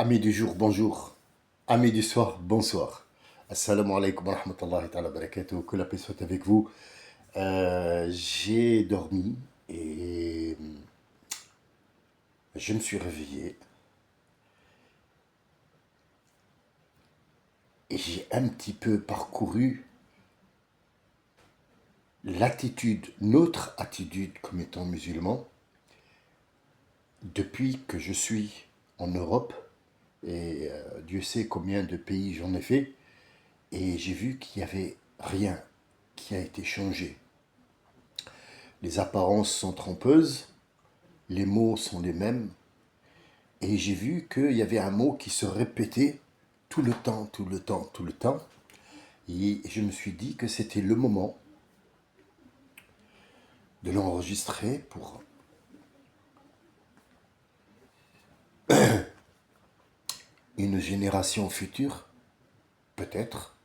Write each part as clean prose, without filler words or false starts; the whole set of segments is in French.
Amis du jour, bonjour. Amis du soir, bonsoir. Assalamu alaikum wa rahmatullahi ta'ala wa barakatuh. Que la paix soit avec vous. J'ai dormi et je me suis réveillé et j'ai un petit peu parcouru l'attitude, notre attitude comme étant musulman depuis que je suis en Europe et Dieu sait combien de pays j'en ai fait et j'ai vu qu'il n'y avait rien qui a été changé. Les apparences sont trompeuses, les mots sont les mêmes, et j'ai vu qu'il y avait un mot qui se répétait tout le temps, tout le temps, tout le temps, et je me suis dit que c'était le moment de l'enregistrer pour une génération future, peut-être,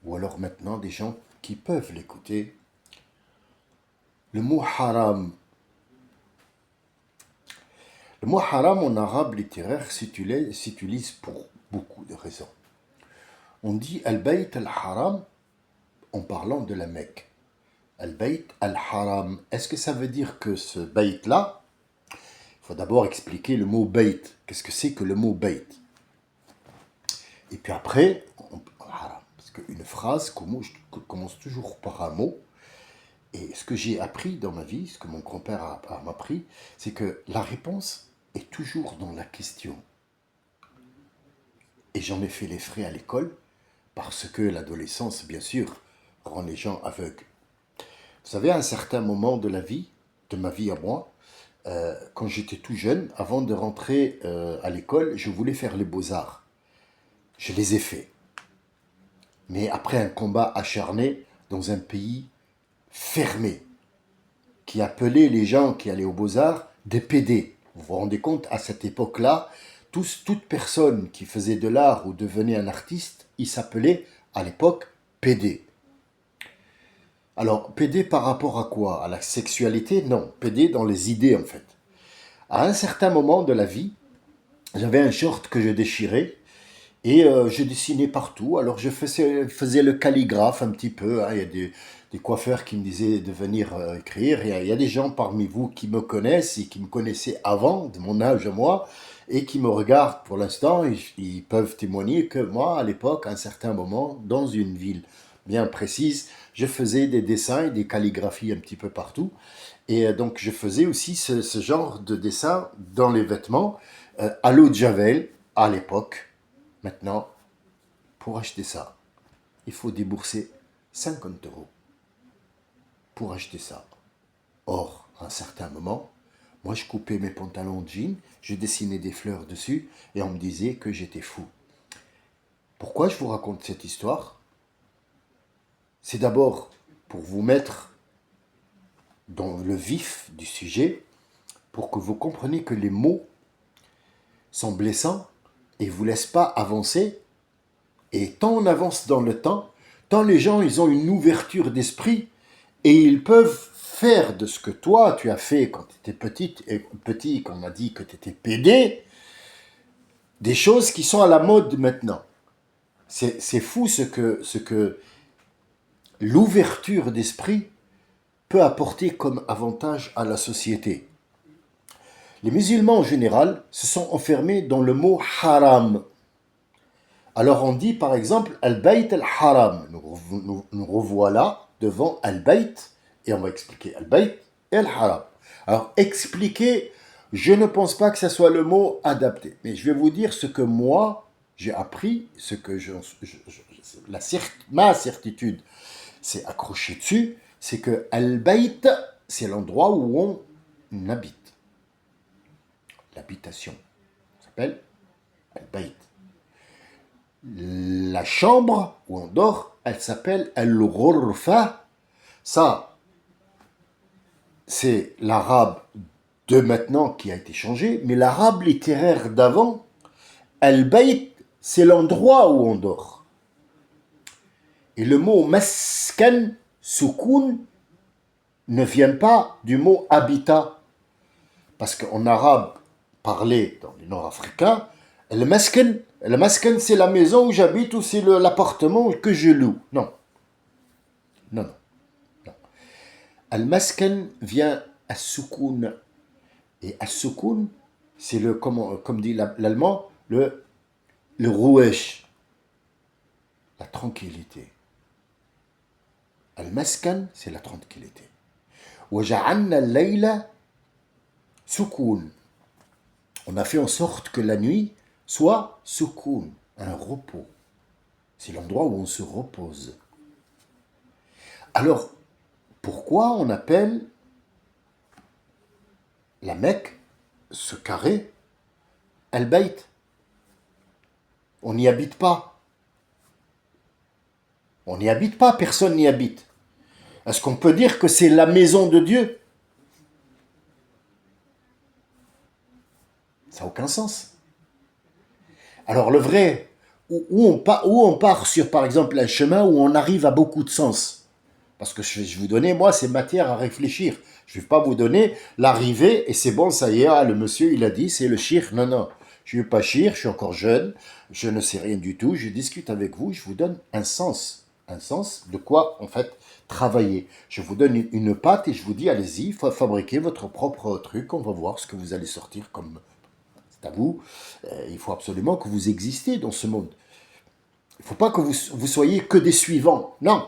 ou alors maintenant des gens qui peuvent l'écouter. Le mot haram. Le mot haram en arabe littéraire s'utilise pour beaucoup de raisons. On dit al-bayt al-haram en parlant de la Mecque. Al-bayt al-haram. Est-ce que ça veut dire que ce bayt-là, il faut d'abord expliquer le mot bayt. Qu'est-ce que c'est que le mot bayt? Et puis après, haram. Parce qu'une phrase commence toujours par un mot. Et ce que j'ai appris dans ma vie, ce que mon grand-père m'a appris, c'est que la réponse est toujours dans la question. Et j'en ai fait les frais à l'école, parce que l'adolescence, bien sûr, rend les gens aveugles. Vous savez, à un certain moment de la vie, de ma vie à moi, quand j'étais tout jeune, avant de rentrer à l'école, je voulais faire les beaux-arts. Je les ai faits. Mais après un combat acharné dans un pays fermé, qui appelait les gens qui allaient aux beaux-arts des PD. Vous vous rendez compte, à cette époque-là, toute personne qui faisait de l'art ou devenait un artiste, il s'appelait à l'époque PD. Alors, PD par rapport à quoi? À la sexualité? Non, PD dans les idées en fait. À un certain moment de la vie, j'avais un short que je déchirais et je dessinais partout. Alors je faisais le calligraphe un petit peu, hein. Il y a des coiffeurs qui me disaient de venir écrire. Il y a des gens parmi vous qui me connaissent et qui me connaissaient avant, de mon âge à moi, et qui me regardent pour l'instant. Ils peuvent témoigner que moi, à l'époque, à un certain moment, dans une ville bien précise, je faisais des dessins et des calligraphies un petit peu partout. Et donc je faisais aussi ce genre de dessin dans les vêtements, à l'eau de Javel, à l'époque. Maintenant, pour acheter ça, il faut débourser 50 euros pour acheter ça. Or, à un certain moment, moi je coupais mes pantalons de jean, je dessinais des fleurs dessus et on me disait que j'étais fou. Pourquoi je vous raconte cette histoire? C'est d'abord pour vous mettre dans le vif du sujet, pour que vous compreniez que les mots sont blessants et ne vous laissent pas avancer. Et tant on avance dans le temps, tant les gens ils ont une ouverture d'esprit et ils peuvent faire de ce que toi tu as fait quand tu étais petit, quand on m'a dit que tu étais PD, des choses qui sont à la mode maintenant. C'est fou ce que l'ouverture d'esprit peut apporter comme avantage à la société. Les musulmans en général se sont enfermés dans le mot haram. Alors on dit par exemple al-bayt al-haram. Nous revoilà devant al-bayt et on va expliquer al-bayt et al-haram. Alors expliquer, je ne pense pas que ce soit le mot adapté. Mais je vais vous dire ce que moi j'ai appris, ce que ma certitude s'est accrochée dessus, c'est que al-bayt, c'est l'endroit où on habite. L'habitation. Ça s'appelle al-bayt. La chambre où on dort, elle s'appelle al-ghurfa. Ça, c'est l'arabe de maintenant qui a été changé, mais l'arabe littéraire d'avant, al-bayt, c'est l'endroit où on dort. Et le mot maskan, soukoun, ne vient pas du mot habitat. Parce qu'en arabe parlé dans les nord-africains, Le masken, c'est la maison où j'habite ou c'est l'appartement que je loue. Non, non, non. non. Al-masken vient à soukoun. Et à soukoun, c'est comme dit l'allemand, le rouesh, la tranquillité. Al-maskan, c'est la tranquillité. وَجَعَلْنَا اللَّيْلَ soukoun. On a fait en sorte que la nuit soit soukoun, un repos. C'est l'endroit où on se repose. Alors, pourquoi on appelle la Mecque, ce carré, Al-Bayt? On n'y habite pas. On n'y habite pas, personne n'y habite. Est-ce qu'on peut dire que c'est la maison de Dieu? Ça n'a aucun sens. Alors le vrai, où on part sur par exemple un chemin où on arrive à beaucoup de sens. Parce que je vais vous donner, moi, c'est matière à réfléchir. Je ne vais pas vous donner l'arrivée et c'est bon, ça y est, le monsieur, il a dit, c'est le shir. Non, non, je ne suis pas shir, je suis encore jeune, je ne sais rien du tout, je discute avec vous, je vous donne un sens. Un sens de quoi, en fait, travailler. Je vous donne une pâte et je vous dis, allez-y, fabriquez votre propre truc, on va voir ce que vous allez sortir comme... C'est à vous. Il faut absolument que vous existiez dans ce monde. Il ne faut pas que vous soyez que des suivants. Non.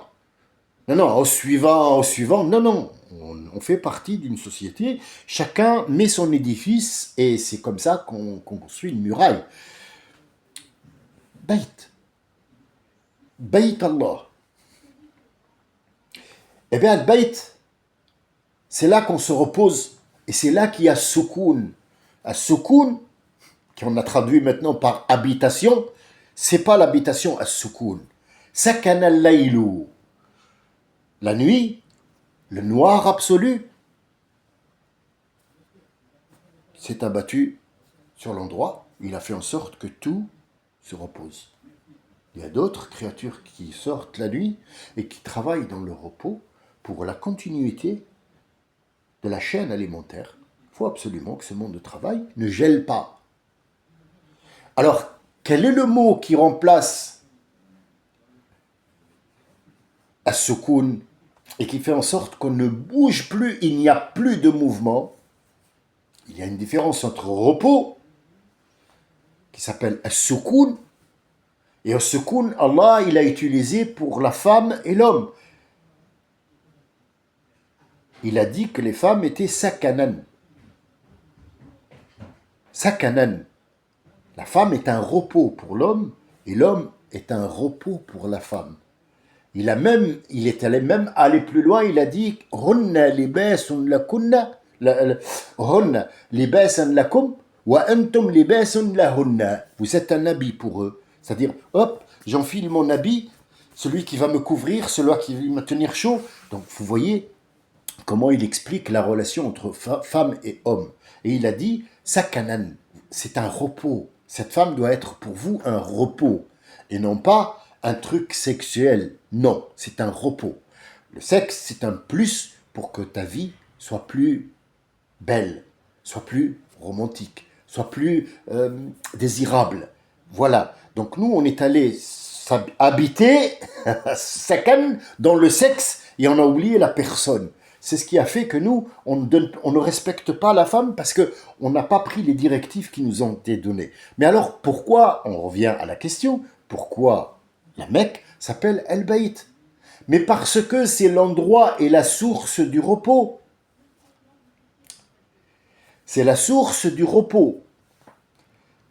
Non, non, au suivant, non, non. On fait partie d'une société, chacun met son édifice et c'est comme ça qu'on construit une muraille. Bayt. Bayt Allah. Eh bien, le bayt, c'est là qu'on se repose et c'est là qu'il y a soukoun. À soukoun, qu'on a traduit maintenant par habitation, c'est pas l'habitation à soukoun. Sakan al-laylu. La nuit, le noir absolu, s'est abattu sur l'endroit. Il a fait en sorte que tout se repose. Il y a d'autres créatures qui sortent la nuit et qui travaillent dans le repos pour la continuité de la chaîne alimentaire. Il faut absolument que ce monde de travail ne gèle pas. Alors, quel est le mot qui remplace as-soukoun et qui fait en sorte qu'on ne bouge plus, il n'y a plus de mouvement? Il y a une différence entre repos, qui s'appelle as-soukoun, et as-soukoun, Allah, il a utilisé pour la femme et l'homme. Il a dit que les femmes étaient sakanan. Sakanan. La femme est un repos pour l'homme et l'homme est un repos pour la femme. Il est allé même aller plus loin, il a dit Hunna libasun lakunna, Hunna libasun lakum wa antum libasun lahunna. Vous êtes un habit pour eux. C'est-à-dire, hop, j'enfile mon habit, celui qui va me couvrir, celui qui va me tenir chaud. Donc vous voyez comment il explique la relation entre femme et homme. Et il a dit Sakanan, c'est un repos. Cette femme doit être pour vous un repos et non pas un truc sexuel. Non, c'est un repos. Le sexe, c'est un plus pour que ta vie soit plus belle, soit plus romantique, soit plus désirable. Voilà. Donc nous, on est allé habiter dans le sexe et on a oublié la personne. C'est ce qui a fait que nous, on ne respecte pas la femme parce qu'on n'a pas pris les directives qui nous ont été données. Mais alors, pourquoi, on revient à la question, pourquoi la Mecque s'appelle El-Bayt? Mais parce que c'est l'endroit et la source du repos. C'est la source du repos.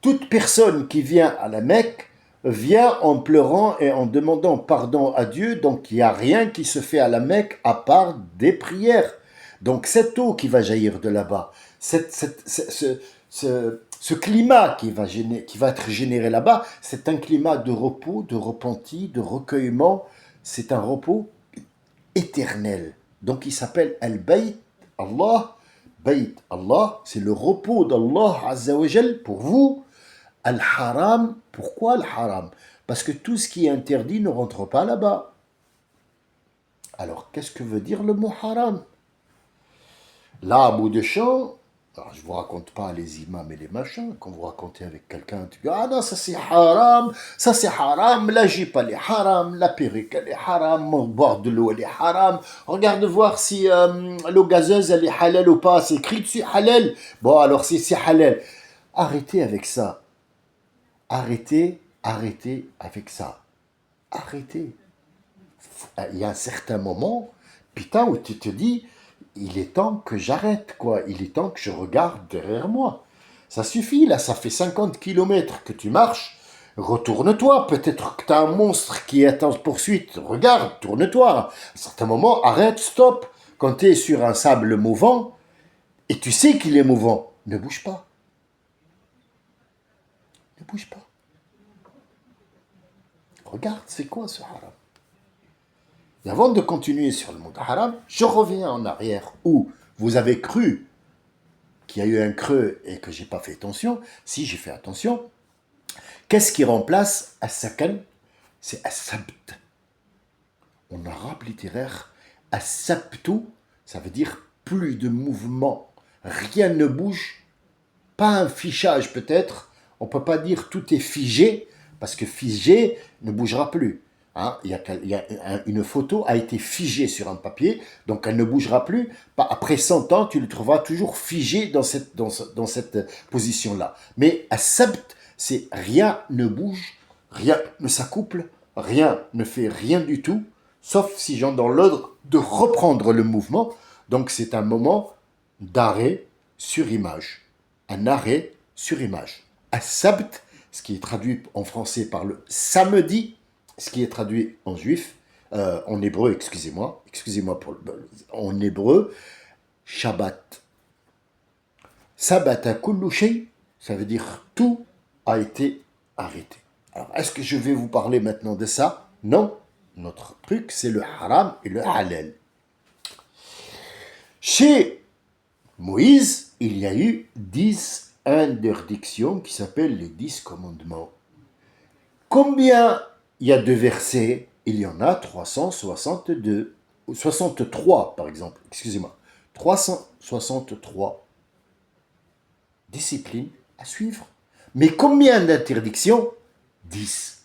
Toute personne qui vient à la Mecque vient en pleurant et en demandant pardon à Dieu, donc il n'y a rien qui se fait à la Mecque à part des prières. Donc cette eau qui va jaillir de là-bas, ce climat qui va être généré là-bas, c'est un climat de repos, de repenti, de recueillement, c'est un repos éternel. Donc il s'appelle Al-Bayt, Allah, Bayt, Allah, c'est le repos d'Allah Azza wa Jal pour vous. Al-Haram, pourquoi Al-Haram? Parce que tout ce qui est interdit ne rentre pas là-bas. Alors, qu'est-ce que veut dire le mot haram? Là, à bout de champ, Alors, je ne vous raconte pas les imams et les machins. Quand vous racontez avec quelqu'un, tu dis ah non, ça c'est haram, la jupe elle est haram, la perruque elle est haram, boire de l'eau elle est haram. Regarde voir si l'eau gazeuse elle est halal ou pas, c'est écrit dessus halal. Bon, alors c'est halal. Arrêtez avec ça. Arrêtez avec ça. Arrêtez. Il y a un certain moment, putain, où tu te dis, il est temps que j'arrête, quoi. Il est temps que je regarde derrière moi. Ça suffit, là, ça fait 50 kilomètres que tu marches. Retourne-toi, peut-être que tu as un monstre qui est en poursuite. Regarde, tourne-toi. À un certain moment, arrête, stop. Quand tu es sur un sable mouvant, et tu sais qu'il est mouvant, ne bouge pas. Ne bouge pas. Regarde, c'est quoi ce haram? Et avant de continuer sur le monde haram, je reviens en arrière où vous avez cru qu'il y a eu un creux et que j'ai pas fait attention. Si j'ai fait attention, qu'est-ce qui remplace as-sakan? C'est as-sabt. En arabe littéraire, as-sabtu, ça veut dire plus de mouvement, rien ne bouge, pas un fichage peut-être. On peut pas dire tout est figé parce que figé ne bougera plus. Hein, une photo a été figée sur un papier, donc elle ne bougera plus. Après 100 ans, tu le trouveras toujours figé dans cette position-là. Mais à sabt, c'est rien ne bouge, rien ne s'accouple, rien ne fait rien du tout, sauf si j'en dans l'ordre de reprendre le mouvement. Donc c'est un moment d'arrêt sur image. Un arrêt sur image. À sabt, ce qui est traduit en français par le samedi, ce qui est traduit en juif, en hébreu, excusez-moi en hébreu, Shabbat. Sabata kullu shay, ça veut dire tout a été arrêté. Alors, est-ce que je vais vous parler maintenant de ça? Non. Notre truc, c'est le haram et le halal. Chez Moïse, il y a eu 10 interdictions qui s'appellent les 10 commandements. Combien il y a de versets? Il y en a 362, ou 63 par exemple, excusez-moi. 363 disciplines à suivre. Mais combien d'interdictions? 10.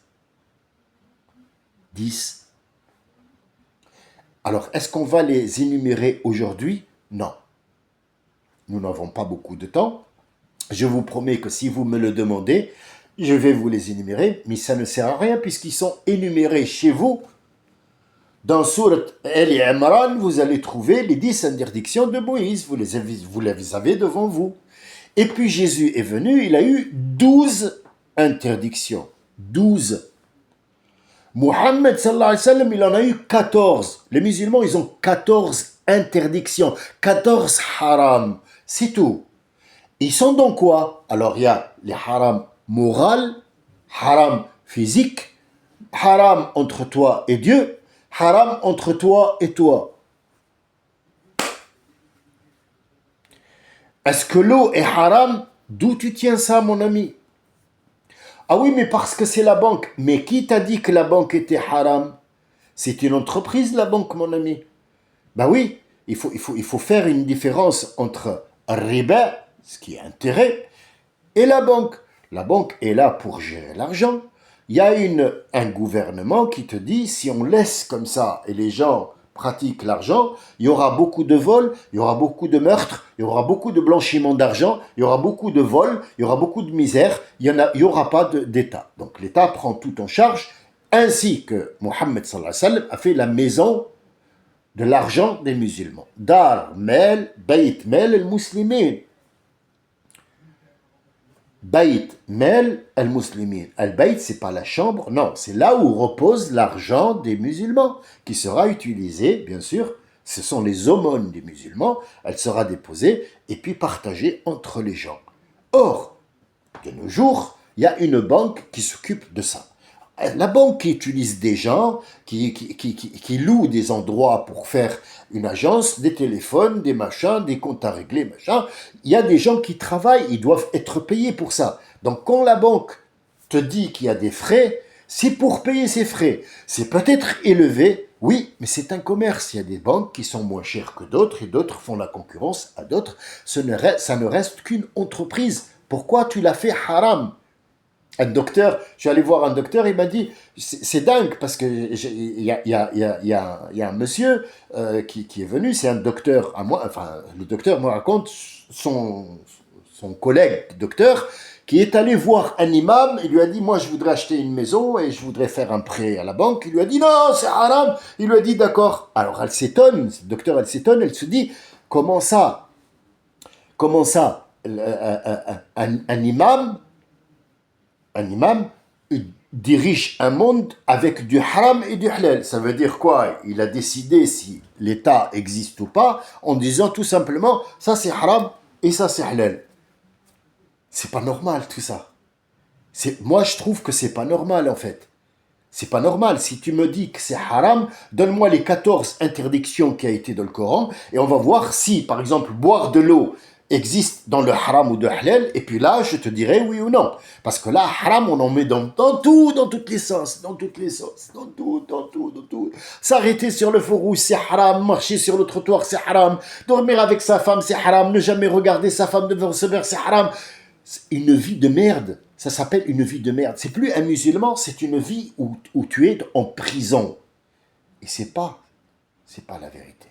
10. Alors, est-ce qu'on va les énumérer aujourd'hui? Non. Nous n'avons pas beaucoup de temps. Je vous promets que si vous me le demandez, je vais vous les énumérer, mais ça ne sert à rien puisqu'ils sont énumérés chez vous. Dans Sourate Al-Imran, vous allez trouver les 10 interdictions de Moïse. Vous les avez devant vous. Et puis Jésus est venu, il a eu 12 interdictions. 12. Mohammed sallallahu alayhi wa sallam, il en a eu 14. Les musulmans, ils ont 14 interdictions, 14 haram. C'est tout. Ils sont donc quoi? Alors il y a les haram moral, haram physique, haram entre toi et Dieu, haram entre toi et toi. Est-ce que l'eau est haram? D'où tu tiens ça, mon ami? Ah oui, mais parce que c'est la banque. Mais qui t'a dit que la banque était haram? C'est une entreprise, la banque, mon ami. Ben oui, il faut faire une différence entre riba, ce qui est intérêt, et la banque. La banque est là pour gérer l'argent. Il y a un gouvernement qui te dit, si on laisse comme ça et les gens pratiquent l'argent, il y aura beaucoup de vols, il y aura beaucoup de meurtres, il y aura beaucoup de blanchiment d'argent, il y aura beaucoup de vols, il y aura beaucoup de misère, il n'y aura pas d'État. Donc l'État prend tout en charge, ainsi que Mohammed sallallahu alayhi wa sallam a fait la maison de l'argent des musulmans. Dar, Mel, Bayt, Mel, al-Muslimin. Bayt, Mel, al-Muslimin. Al-Bayt, c'est pas la chambre, non, c'est là où repose l'argent des musulmans, qui sera utilisé, bien sûr, ce sont les aumônes des musulmans, elle sera déposée et puis partagée entre les gens. Or, de nos jours, il y a une banque qui s'occupe de ça. La banque qui utilise des gens, qui loue des endroits pour faire une agence, des téléphones, des machins, des comptes à régler, machin. Il y a des gens qui travaillent, ils doivent être payés pour ça. Donc quand la banque te dit qu'il y a des frais, c'est pour payer ces frais. C'est peut-être élevé, Oui, mais c'est un commerce. Il y a des banques qui sont moins chères que d'autres et d'autres font la concurrence à d'autres. Ça ne reste qu'une entreprise. Pourquoi tu l'as fait haram? Un docteur, je suis allé voir un docteur, il m'a dit, c'est dingue parce que il y a un monsieur qui est venu, c'est un docteur à moi, enfin le docteur me raconte son collègue docteur qui est allé voir un imam, il lui a dit, moi je voudrais acheter une maison et je voudrais faire un prêt à la banque, il lui a dit, non, c'est haram, il lui a dit, d'accord. Alors elle s'étonne, le docteur elle s'étonne, elle se dit, comment ça, comment ça, un imam dirige un monde avec du haram et du halal. Ça veut dire quoi? Il a décidé si l'État existe ou pas en disant tout simplement ça c'est haram et ça c'est halal. C'est pas normal tout ça. Moi je trouve que c'est pas normal en fait. C'est pas normal. Si tu me dis que c'est haram, donne-moi les 14 interdictions qui a été dans le Coran et on va voir si, par exemple, boire de l'eau existe dans le haram ou de halal, et puis là, je te dirai oui ou non. Parce que là, haram, on en met dans tout, dans toutes les sauces, dans toutes les sauces, dans tout, dans tout, dans tout. S'arrêter sur le feu rouge, c'est haram. Marcher sur le trottoir, c'est haram. Dormir avec sa femme, c'est haram. Ne jamais regarder sa femme devant se faire, c'est haram. Une vie de merde. Ça s'appelle une vie de merde. C'est plus un musulman, c'est une vie où tu es en prison. Et c'est pas la vérité.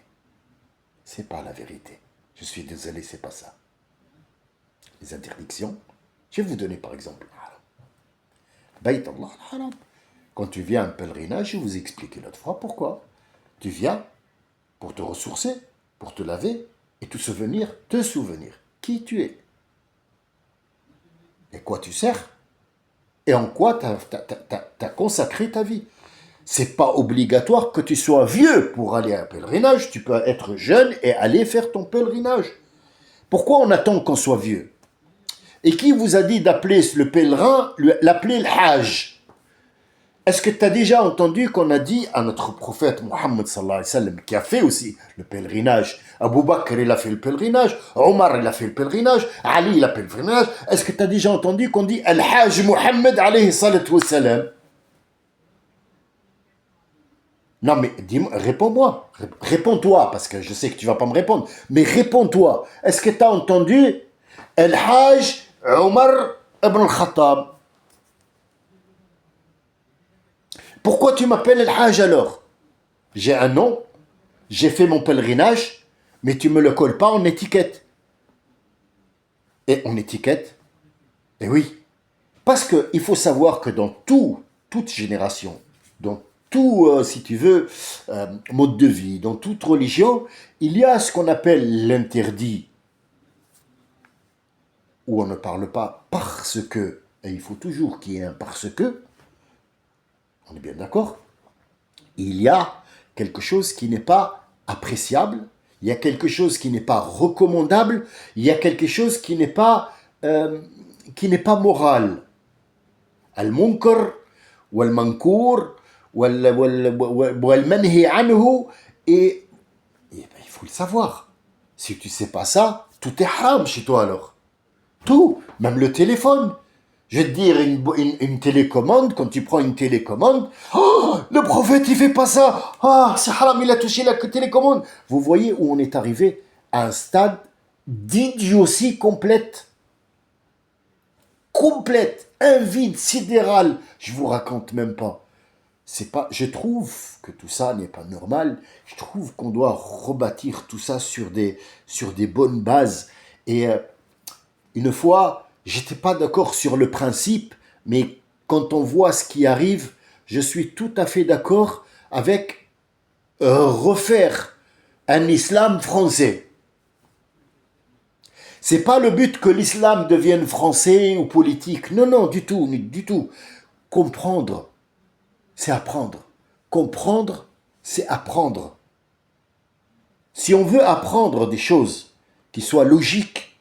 C'est pas la vérité. Je suis désolé, c'est pas ça. Les interdictions, je vais vous donner par exemple Bayt Allah al-Haram. Quand tu viens à un pèlerinage, je vous ai expliqué l'autre fois pourquoi. Tu viens pour te ressourcer, pour te laver et te souvenir qui tu es. Et quoi tu sers et en quoi tu as consacré ta vie. C'est pas obligatoire que tu sois vieux pour aller à un pèlerinage. Tu peux être jeune et aller faire ton pèlerinage. Pourquoi on attend qu'on soit vieux? Et qui vous a dit d'appeler le pèlerin, l'appeler le hajj? Est-ce que tu as déjà entendu qu'on a dit à notre prophète Mohammed sallallahu alayhi wa sallam, qui a fait aussi le pèlerinage, Abu Bakr il a fait le pèlerinage, Omar il a fait le pèlerinage, Ali il a fait le pèlerinage, est-ce que tu as déjà entendu qu'on dit Al-Hajj Mohammed alayhi salatu wa salam? Non mais dis-moi, réponds-moi, réponds-toi, parce que je sais que tu vas pas me répondre, mais réponds-toi, est-ce que tu as entendu Al-Hajj Omar ibn al-Khattab? Pourquoi tu m'appelles El-Hajj alors? J'ai un nom, j'ai fait mon pèlerinage, mais tu me le colles pas en étiquette. Et en étiquette? Eh oui. Parce qu'il faut savoir que dans toute génération, dans tout, si tu veux, mode de vie, dans toute religion, il y a ce qu'on appelle l'interdit, où on ne parle pas parce que, et il faut toujours qu'il y ait un parce que, on est bien d'accord? Il y a quelque chose qui n'est pas appréciable, il y a quelque chose qui n'est pas recommandable, il y a quelque chose qui n'est pas moral. Al-munkar, wal-mankour, wal-manhi anhu, et ben, il faut le savoir. Si tu ne sais pas ça, tout est haram chez toi alors. Tout, même le téléphone. Je vais te dire une télécommande, quand tu prends une télécommande, oh, le prophète il fait pas ça, ah, c'est haram, il a touché la télécommande. Vous voyez où on est arrivé à un stade d'idiotie complète. Complète, un vide sidéral, je vous raconte même pas. Je trouve que tout ça n'est pas normal, je trouve qu'on doit rebâtir tout ça sur des bonnes bases. Et une fois, j'étais pas d'accord sur le principe, mais quand on voit ce qui arrive, je suis tout à fait d'accord avec refaire un islam français. C'est pas le but que l'islam devienne français ou politique. Non, non, du tout, du tout. Comprendre, c'est apprendre. Comprendre, c'est apprendre. Si on veut apprendre des choses qui soient logiques,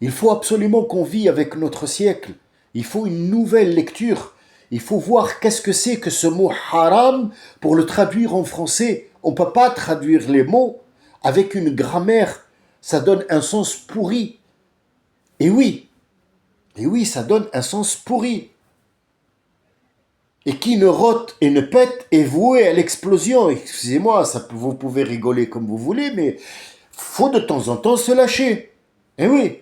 il faut absolument qu'on vive avec notre siècle. Il faut une nouvelle lecture. Il faut voir qu'est-ce que c'est que ce mot haram pour le traduire en français. On ne peut pas traduire les mots avec une grammaire. Ça donne un sens pourri. Et oui, ça donne un sens pourri. et qui ne rote et ne pète est voué à l'explosion. Excusez-moi, vous pouvez rigoler comme vous voulez, mais faut de temps en temps se lâcher. Eh oui,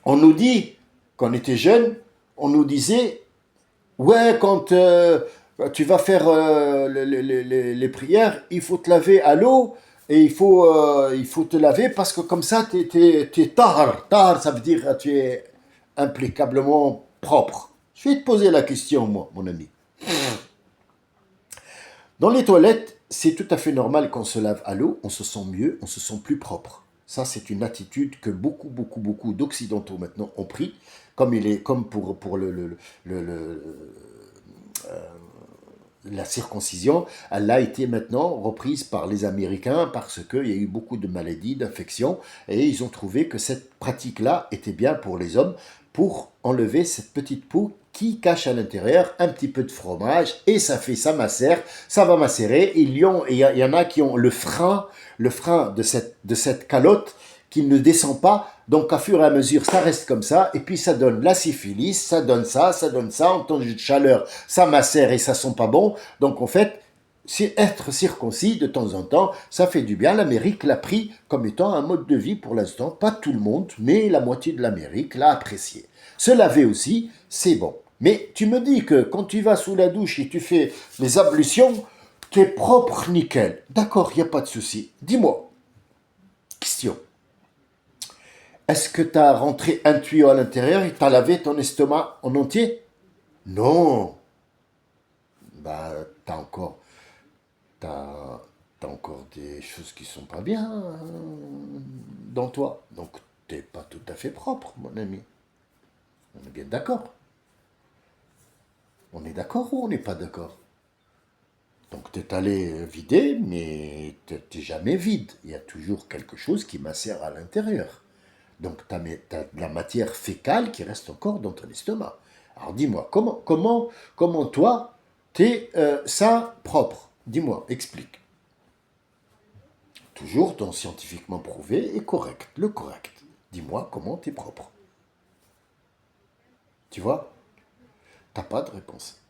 on nous dit, quand on était jeune, on nous disait, ouais, quand tu vas faire les prières, il faut te laver à l'eau et il faut te laver parce que comme ça, tu es tahar. Tahar, ça veut dire tu es impeccablement propre. Je vais te poser la question, moi, mon ami. Dans les toilettes, c'est tout à fait normal qu'on se lave à l'eau, on se sent mieux, on se sent plus propre. Ça, c'est une attitude que beaucoup d'Occidentaux maintenant ont pris, comme pour la circoncision, elle a été maintenant reprise par les Américains parce qu'il y a eu beaucoup de maladies, d'infections, et ils ont trouvé que cette pratique-là était bien pour les hommes pour enlever cette petite peau qui cache à l'intérieur un petit peu de fromage, et ça macère, ça va macérer. Il y en a qui ont le frein de cette calotte qui ne descend pas, donc à fur et à mesure, ça reste comme ça, et puis ça donne la syphilis, ça donne ça, en temps de chaleur, ça macère et ça sent pas bon, donc en fait, être circoncis de temps en temps, ça fait du bien. L'Amérique l'a pris comme étant un mode de vie pour l'instant, pas tout le monde, mais la moitié de l'Amérique l'a apprécié. Se laver aussi, c'est bon. Mais tu me dis que quand tu vas sous la douche et tu fais les ablutions, tu es propre nickel. D'accord, il n'y a pas de souci. Dis-moi, question. Est-ce que tu as rentré un tuyau à l'intérieur et tu as lavé ton estomac en entier? Non. Bah, t'as, t'as encore des choses qui sont pas bien dans toi. Donc, t'es pas tout à fait propre, mon ami. On est bien d'accord. On est d'accord ou on n'est pas d'accord? Donc, t'es allé vider, mais t'es jamais vide. Il y a toujours quelque chose qui macère à l'intérieur. Donc, tu as de la matière fécale qui reste encore dans ton estomac. Alors, dis-moi, comment toi, t'es ça propre? Dis-moi, explique. Toujours ton scientifiquement prouvé et correct, le correct. Dis-moi comment t'es propre. Tu vois? T'as pas de réponse.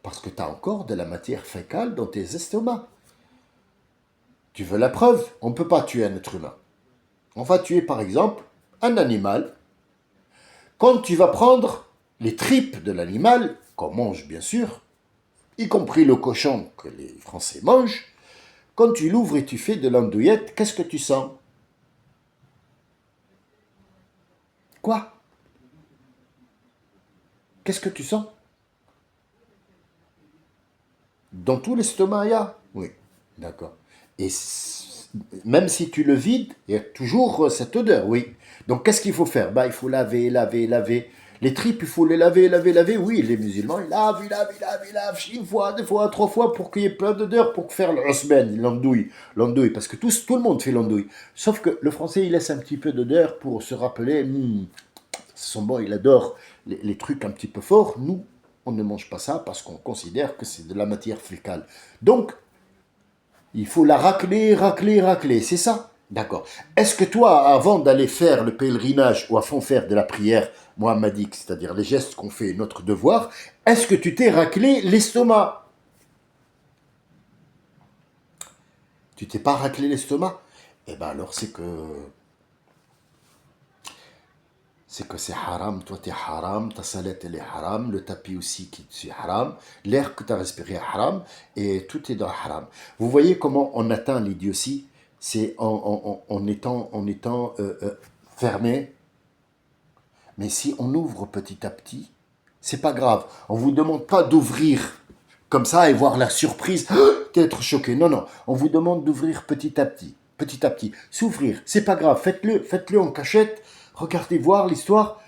Parce que tu as encore de la matière fécale dans tes estomacs. Tu veux la preuve? On ne peut pas tuer un être humain. On va tuer par exemple un animal. Quand tu vas prendre les tripes de l'animal, qu'on mange bien sûr, y compris le cochon que les Français mangent, quand tu l'ouvres et tu fais de l'andouillette, qu'est-ce que tu sens? Quoi? Qu'est-ce que tu sens? Dans tout l'estomac, il y a? Oui, d'accord. Et même si tu le vides, il y a toujours cette odeur, oui. Donc qu'est-ce qu'il faut faire? Bah, il faut laver. Les tripes, il faut les laver. Oui, les musulmans, ils lavent, une fois, deux fois, trois fois pour qu'il y ait plein d'odeurs pour faire le osben, l'andouille, parce que tout le monde fait l'andouille. Sauf que le français, il laisse un petit peu d'odeur pour se rappeler, son bon, il adore les trucs un petit peu forts. Nous, on ne mange pas ça parce qu'on considère que c'est de la matière fécale. Donc, il faut la racler, c'est ça? D'accord. Est-ce que toi, avant d'aller faire le pèlerinage ou avant de faire de la prière mohammadique, c'est-à-dire les gestes qu'on fait, notre devoir, est-ce que tu t'es raclé l'estomac? Tu t'es pas raclé l'estomac? Eh bien alors c'est que c'est haram, toi t'es haram, ta salette elle est haram, le tapis aussi qui est haram, l'air que tu as respiré est haram, et tout est dans haram. Vous voyez comment on atteint l'idiotie? C'est en étant fermé, mais si on ouvre petit à petit, c'est pas grave. On vous demande pas d'ouvrir comme ça et voir la surprise, d'être choqué. Non, non, on vous demande d'ouvrir petit à petit. S'ouvrir, c'est pas grave, faites-le en cachette, regardez voir l'histoire.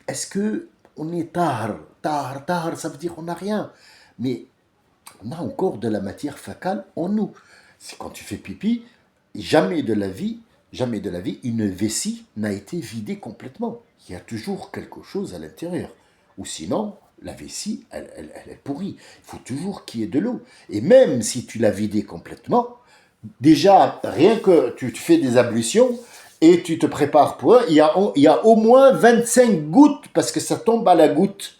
Est-ce que on est tard, ça veut dire on n'a rien. Mais on a encore de la matière fécale en nous. C'est quand tu fais pipi, jamais de la vie, jamais de la vie, une vessie n'a été vidée complètement. Il y a toujours quelque chose à l'intérieur. Ou sinon, la vessie, elle est pourrie. Il faut toujours qu'il y ait de l'eau. Et même si tu l'as vidée complètement, déjà, rien que tu fais des ablutions et tu te prépares pour eux, il y a au moins 25 gouttes parce que ça tombe à la goutte.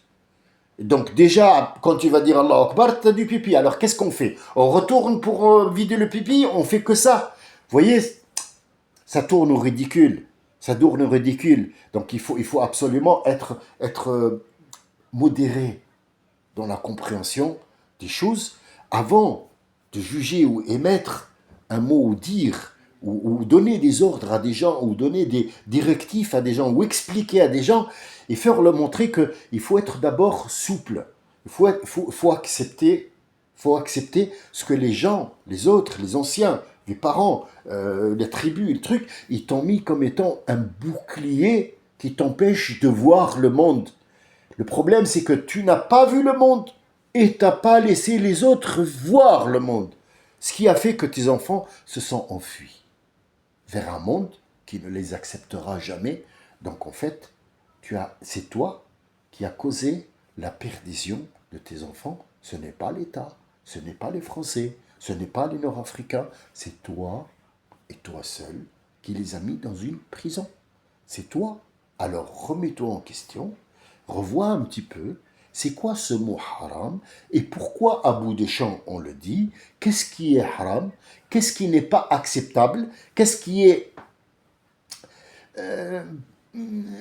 Donc déjà, quand tu vas dire Allah Akbar, tu as du pipi. Alors qu'est-ce qu'on fait? On retourne pour vider le pipi, on fait que ça. Vous voyez, ça tourne au ridicule. Ça tourne au ridicule. Donc il faut absolument être modéré dans la compréhension des choses avant de juger ou émettre un mot ou dire ou donner des ordres à des gens ou donner des directives à des gens ou expliquer à des gens et faire leur montrer qu'il faut être d'abord souple. Il faut accepter ce que les gens, les autres, les anciens, les parents, les tribus, le truc, ils t'ont mis comme étant un bouclier qui t'empêche de voir le monde. Le problème, c'est que tu n'as pas vu le monde et tu n'as pas laissé les autres voir le monde. Ce qui a fait que tes enfants se sont enfuis vers un monde qui ne les acceptera jamais. Donc en fait, c'est toi qui as causé la perdition de tes enfants. Ce n'est pas l'État, ce n'est pas les Français, ce n'est pas les Nord-Africains, c'est toi et toi seul qui les as mis dans une prison. C'est toi. Alors remets-toi en question, revois un petit peu, c'est quoi ce mot haram et pourquoi à bout des champs on le dit, qu'est-ce qui est haram, qu'est-ce qui n'est pas acceptable, qu'est-ce qui est...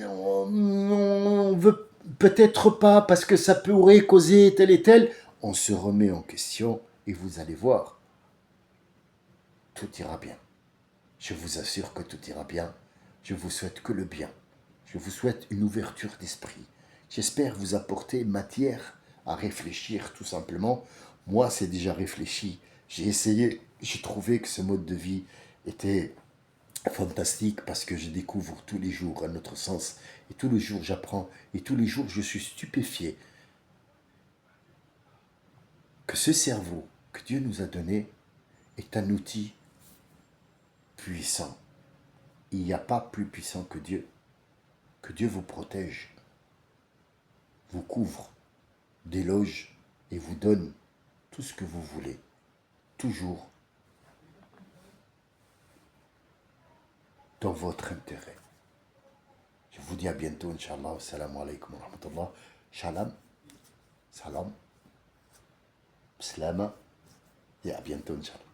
on veut peut-être pas parce que ça pourrait causer tel et tel. On se remet en question et vous allez voir, tout ira bien. Je vous assure que tout ira bien. Je vous souhaite que le bien. Je vous souhaite une ouverture d'esprit. J'espère vous apporter matière à réfléchir tout simplement. Moi, c'est déjà réfléchi. J'ai essayé, j'ai trouvé que ce mode de vie était fantastique parce que je découvre tous les jours un autre sens. Et tous les jours, j'apprends. Et tous les jours, je suis stupéfié que ce cerveau que Dieu nous a donné est un outil puissant. Il n'y a pas plus puissant que Dieu. Que Dieu vous protège, vous couvre, déloge et vous donne tout ce que vous voulez, toujours dans votre intérêt. Je vous dis à bientôt, Inch'Allah. Assalamu alaikum wa rahmatullah. Shalom, salam, slama et à bientôt, Inch'Allah.